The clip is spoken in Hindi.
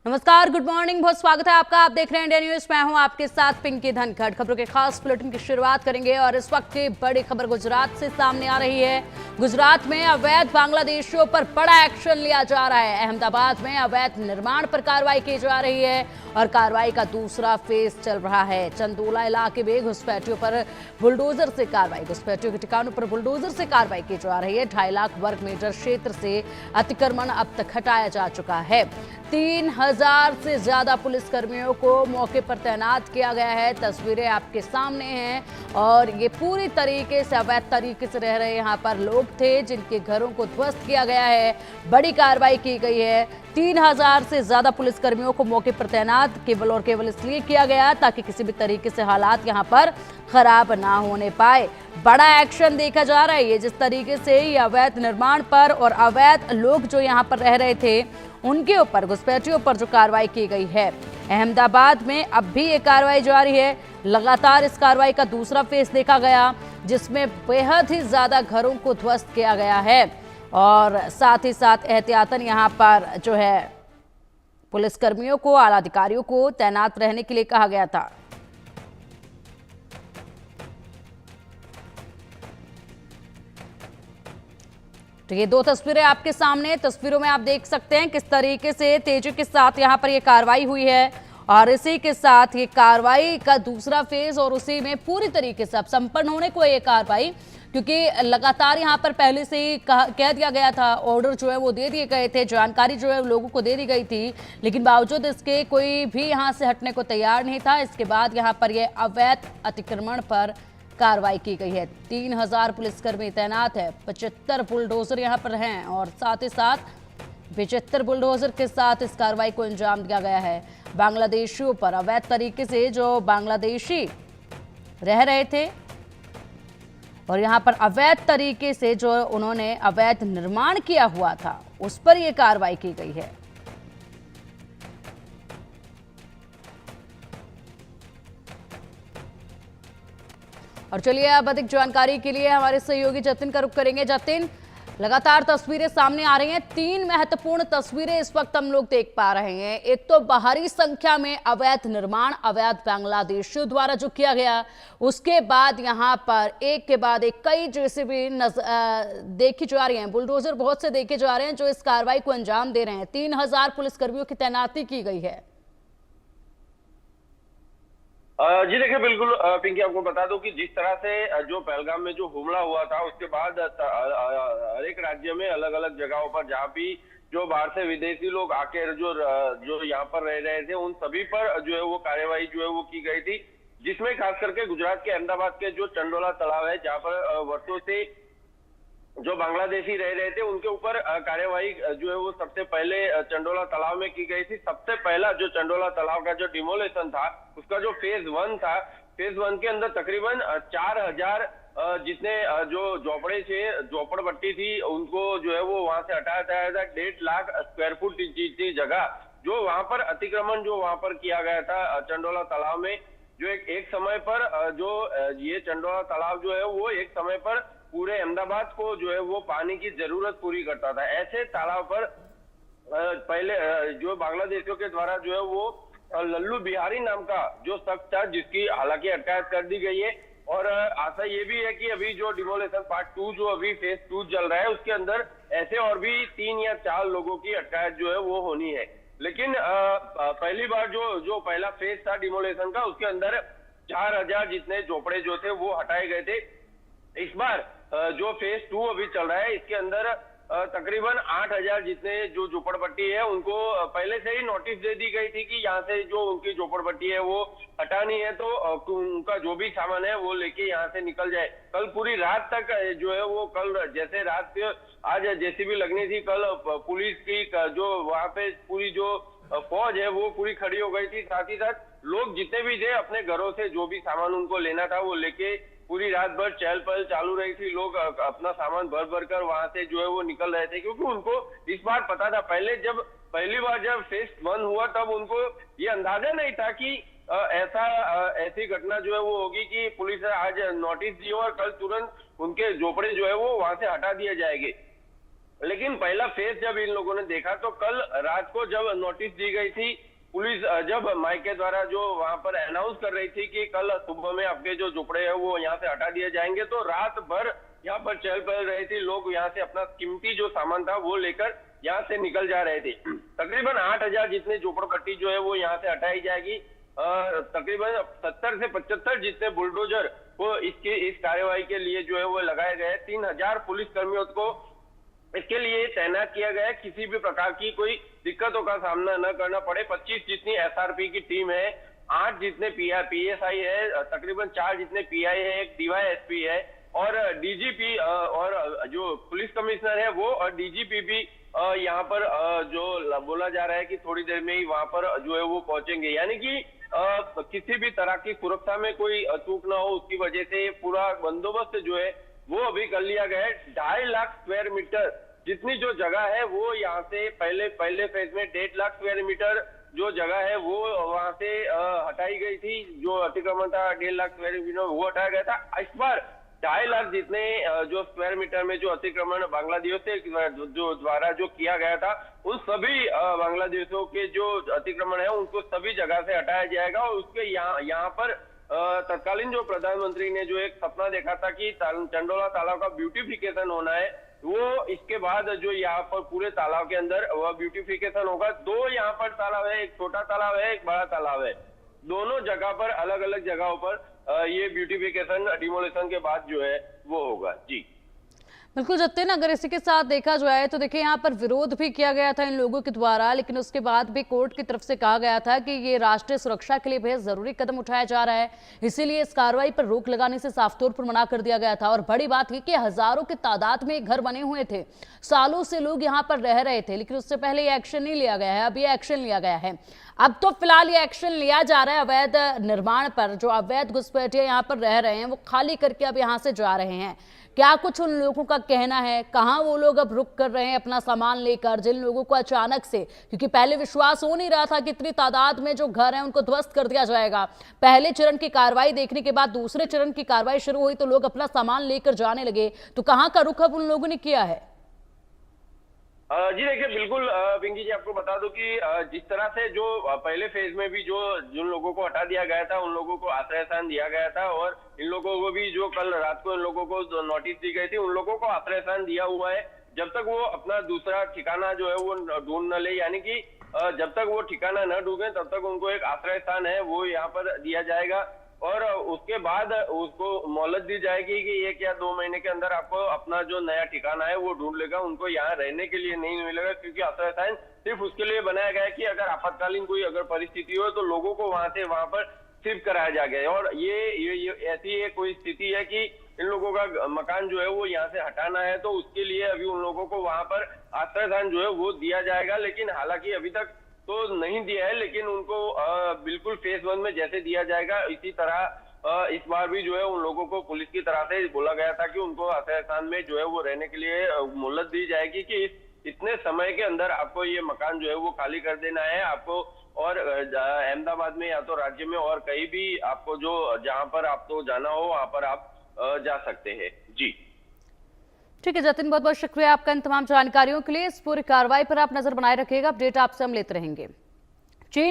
नमस्कार, गुड मॉर्निंग, बहुत स्वागत है आपका। आप देख रहे हैं इंडिया न्यूज। मैं हूं आपके साथ पिंकी धनखड़। खबरों के खास बुलेटिन की शुरुआत करेंगे और इस वक्त की बड़ी खबर गुजरात से सामने आ रही है। गुजरात में अवैध बांग्लादेशियों पर बड़ा एक्शन लिया जा रहा है। अहमदाबाद में अवैध निर्माण पर कार्रवाई की जा रही है और कार्रवाई का दूसरा फेज चल रहा है। चंदोला इलाके में घुसपैठियों पर बुलडोजर से कार्रवाई, घुसपैठियों के ठिकानों पर बुलडोजर से कार्रवाई की जा रही है। 2.5 लाख वर्ग मीटर क्षेत्र से अतिक्रमण अब तक हटाया जा चुका है। 3000 से ज्यादा पुलिसकर्मियों को मौके पर तैनात किया गया है। तस्वीरें आपके सामने हैं और ये पूरी तरीके से अवैध तरीके से रह रहे यहाँ पर लोग थे जिनके घरों को ध्वस्त किया गया है। बड़ी कार्रवाई की गई है। 3000 से ज्यादा पुलिसकर्मियों को मौके पर तैनात केवल और केवल इसलिए किया गया ताकि किसी भी तरीके से हालात यहाँ पर खराब ना होने पाए। बड़ा एक्शन देखा जा रहा है। ये जिस तरीके से ये अवैध निर्माण पर और अवैध लोग जो यहाँ पर रह रहे थे उनके ऊपर, घुसपैठियों पर जो कार्रवाई की गई है। अहमदाबाद में अब भी ये कार्रवाई जारी है। लगातार इस कार्रवाई का दूसरा फेज देखा गया जिसमें बेहद ही ज्यादा घरों को ध्वस्त किया गया है और साथ ही साथ एहतियातन यहाँ पर जो है पुलिसकर्मियों को, आला अधिकारियों को तैनात रहने के लिए कहा गया था। तो ये दो तस्वीरें आपके सामने, तस्वीरों में आप देख सकते हैं किस तरीके से तेजी के साथ यहाँ पर ये कार्रवाई हुई है और इसी के साथ ये कार्रवाई का दूसरा फेज और उसी में पूरी तरीके से अब संपन्न होने को ये कार्रवाई, क्योंकि लगातार यहाँ पर पहले से ही कह दिया गया था, ऑर्डर जो है वो दे दिए गए थे, जानकारी जो है लोगों को दे दी गई थी, लेकिन बावजूद इसके कोई भी यहाँ से हटने को तैयार नहीं था। इसके बाद यहाँ पर ये अवैध अतिक्रमण पर कार्रवाई की गई है। 3000 पुलिसकर्मी तैनात है, 75 बुलडोजर यहाँ पर हैं और साथ ही साथ 75 बुलडोजर के साथ इस कार्रवाई को अंजाम दिया गया है। बांग्लादेशियों पर अवैध तरीके से जो बांग्लादेशी रह रहे थे और यहाँ पर अवैध तरीके से जो उन्होंने अवैध निर्माण किया हुआ था उस पर यह कार्रवाई की गई है। और चलिए अब अधिक जानकारी के लिए हमारे सहयोगी जतिन का रुख करेंगे। जतिन, लगातार तस्वीरें सामने आ रही हैं। 3 महत्वपूर्ण तस्वीरें इस वक्त हम लोग देख पा रहे हैं। एक तो बाहरी संख्या में अवैध निर्माण अवैध बांग्लादेशियों द्वारा जो किया गया, उसके बाद यहाँ पर एक के बाद एक कई जेसीबी देखी जा रही हैं, बुलडोजर बहुत से देखे जा रहे हैं जो इस कार्रवाई को अंजाम दे रहे हैं। 3000 पुलिसकर्मियों की तैनाती की गई है। जी देखिए, बिल्कुल पिंकी, आपको बता दूं कि जिस तरह से जो पहलगाम में जो हमला हुआ था उसके बाद हर एक राज्य में अलग अलग जगहों पर जहाँ भी जो बाहर से विदेशी लोग आके जो यहाँ पर रह रहे थे उन सभी पर जो है वो कार्यवाही जो है वो की गई थी, जिसमें खास करके गुजरात के अहमदाबाद के जो चंडोला तालाब है जहाँ पर वर्षों से जो बांग्लादेशी रह रहे थे उनके ऊपर कार्यवाही जो है वो सबसे पहले चंडोला तालाब में की गई थी। सबसे पहला जो चंडोला तालाब का जो डिमोलेशन था उसका जो फेज 1 था, फेज 1 के अंदर तकरीबन 4000 जितने जो झोपड़पट्टी थी उनको जो है वो वहां से हटाया गया था। 1.5 लाख स्क्वायर फुट की जगह जो वहां पर अतिक्रमण जो वहां पर किया गया था चंडोला तालाब में, जो एक समय पर जो ये चंडोला तालाब जो है वो एक समय पर पूरे अहमदाबाद को जो है वो पानी की जरूरत पूरी करता था। ऐसे तालाब पर पहले जो बांग्लादेशियों के द्वारा जो है वो लल्लू बिहारी नाम का जो शख्स था जिसकी हालांकि अटकायत कर दी गई है। और आशा ये भी है कि अभी जो डिमोलेशन पार्ट 2 जो अभी फेज 2 चल रहा है उसके अंदर ऐसे और भी 3 या 4 लोगों की अटकायत जो है वो होनी है। लेकिन पहली बार जो पहला फेज था डिमोलेशन का उसके अंदर 4000 जितने झोपड़े जो थे वो हटाए गए थे। इस बार जो फेज 2 अभी चल रहा है इसके अंदर तकरीबन 8000 जितने जो झोपड़पट्टी है उनको पहले से ही नोटिस दे दी गई थी कि यहाँ से जो उनकी झोपड़पट्टी है वो हटानी है, तो उनका जो भी सामान है वो लेके यहाँ से निकल जाए। कल पूरी रात तक जो है वो कल जैसे रात आज जेसीबी लगनी थी, कल पुलिस की जो वहाँ पे पूरी जो फौज है वो पूरी खड़ी हो गई थी। साथ ही साथ लोग जितने भी थे अपने घरों से जो भी सामान उनको लेना था वो लेके पूरी रात भर चहल पहल चालू रही थी। लोग अपना सामान भर भर कर वहां से जो है वो निकल रहे थे, क्योंकि उनको इस बार पता था, पहली बार जब फेज 1 हुआ तब उनको ये अंदाजा नहीं था कि ऐसी घटना जो है वो होगी कि पुलिस आज नोटिस दी और कल तुरंत उनके झोपड़े जो है वो वहां से हटा दिए जाएंगे। लेकिन पहला फेज जब इन लोगों ने देखा तो कल रात को जब नोटिस दी गई थी, पुलिस जब माइके द्वारा जो वहां पर अनाउंस कर रही थी कि कल सुबह में आपके जो झुपड़े हैं वो यहाँ से हटा दिए जाएंगे, तो रात भर यहाँ पर चहल पहल रही थी। लोग यहाँ से अपना कीमती जो सामान था वो लेकर यहाँ से निकल जा रहे थे। तकरीबन 8,000 जितने झोपड़पट्टी जो है वो यहाँ से हटाई जाएगी। तकरीबन 70 से 75 जितने बुलडोजर वो इस कार्यवाही के लिए जो है वो लगाए गए। 3,000 पुलिस कर्मियों को इसके लिए तैनात किया गया है, किसी भी प्रकार की कोई दिक्कतों का सामना न करना पड़े। 25 जितनी एसआरपी की टीम है, 8 जितने पीएसआई है, तकरीबन 4 जितने पीआई है, एक डीवाईएसपी है और डीजीपी और जो पुलिस कमिश्नर है वो और डीजीपी भी यहाँ पर जो बोला जा रहा है कि थोड़ी देर में ही वहां पर जो है वो पहुंचेंगे। यानी कि किसी भी तरह की सुरक्षा में कोई चूक ना हो उसकी वजह से पूरा बंदोबस्त जो है वो अभी कर लिया गया है। 2.5 लाख स्क्वायर मीटर जितनी जो जगह है वो यहाँ से पहले फेज में 1.5 लाख स्क्वायर मीटर जो जगह है वो वहां से हटाई गई थी। जो अतिक्रमण था 1.5 लाख स्क्वायर मीटर वो हटाया गया था। इस बार 2.5 लाख जितने जो स्क्वायर मीटर में जो अतिक्रमण बांग्लादेश से जो द्वारा जो किया गया था उन सभी बांग्लादेशों के जो अतिक्रमण है उनको सभी जगह से हटाया जाएगा। और उसके यहाँ पर तत्कालीन जो प्रधानमंत्री ने जो एक सपना देखा था कि चंडोला तालाब का ब्यूटिफिकेशन होना है, वो इसके बाद जो यहाँ पर पूरे तालाब के अंदर वह ब्यूटिफिकेशन होगा। 2 यहाँ पर तालाब है, एक छोटा तालाब है, एक बड़ा तालाब है। दोनों जगह पर अलग अलग जगहों पर ये ब्यूटिफिकेशन डिमोलिशन के बाद जो है वो होगा। जी बिल्कुल जतिन, अगर इसी के साथ देखा जाए तो देखिए यहाँ पर विरोध भी किया गया था इन लोगों के द्वारा, लेकिन उसके बाद भी कोर्ट की तरफ से कहा गया था कि ये राष्ट्रीय सुरक्षा के लिए बेहद जरूरी कदम उठाया जा रहा है, इसीलिए इस कार्रवाई पर रोक लगाने से साफ तौर पर मना कर दिया गया था। और बड़ी बात है कि हजारों की तादाद में घर बने हुए थे, सालों से लोग यहाँ पर रह रहे थे, लेकिन उससे पहले ये एक्शन नहीं लिया गया है। अब ये एक्शन लिया गया है। अब तो फिलहाल ये एक्शन लिया जा रहा है अवैध निर्माण पर। जो अवैध घुसपैठिए यहाँ पर रह रहे हैं वो खाली करके अब यहाँ से जा रहे हैं। क्या कुछ उन लोगों का कहना है, कहां वो लोग अब रुक कर रहे हैं अपना सामान लेकर, जिन लोगों को अचानक से, क्योंकि पहले विश्वास हो नहीं रहा था कि इतनी तादाद में जो घर हैं उनको ध्वस्त कर दिया जाएगा। पहले चरण की कार्रवाई देखने के बाद दूसरे चरण की कार्रवाई शुरू हुई तो लोग अपना सामान लेकर जाने लगे। तो कहां का रुख अब उन लोगों ने किया है? जी देखिए, बिल्कुल पिंकी जी, आपको बता दूं कि जिस तरह से जो पहले फेज में भी जिन लोगों को हटा दिया गया था उन लोगों को आश्रय स्थान दिया गया था और इन लोगों को भी जो कल रात को इन लोगों को नोटिस दी गई थी उन लोगों को आश्रय स्थान दिया हुआ है। जब तक वो अपना दूसरा ठिकाना जो है वो ढूंढ न ले, यानी कि जब तक वो ठिकाना न ढूंढे तब तक उनको एक आश्रय स्थान है वो यहाँ पर दिया जाएगा और उसके बाद उसको मोहलत दी जाएगी कि 1 या 2 महीने के अंदर आपको अपना जो नया ठिकाना है वो ढूंढ लेगा। उनको यहाँ रहने के लिए नहीं मिलेगा, क्योंकि आश्रय स्थान सिर्फ उसके लिए बनाया गया है कि अगर आपातकालीन कोई अगर परिस्थिति हो तो लोगों को वहां पर शिफ्ट कराया जा गया है। और ये ऐसी एक कोई स्थिति है कि इन लोगों का मकान जो है वो यहाँ से हटाना है, तो उसके लिए अभी उन लोगों को वहां पर आश्रय स्थान जो है वो दिया जाएगा। लेकिन हालांकि अभी तक तो नहीं दिया है, लेकिन उनको बिल्कुल फेज 1 में जैसे दिया जाएगा इसी तरह इस बार भी जो है उन लोगों को पुलिस की तरफ से बोला गया था कि उनको आश्रय स्थान में जो है वो रहने के लिए मोहलत दी जाएगी कि इतने समय के अंदर आपको ये मकान जो है वो खाली कर देना है आपको। और अहमदाबाद में या तो राज्य में और कहीं भी आपको जो जहां पर आपको जाना हो वहां पर आप जा सकते हैं। जी ठीक है जतिन, बहुत बहुत शुक्रिया आपका इन तमाम जानकारियों के लिए। इस पूरी कार्रवाई पर आप नजर बनाए रखिएगा, अपडेट आपसे हम लेते रहेंगे। चीन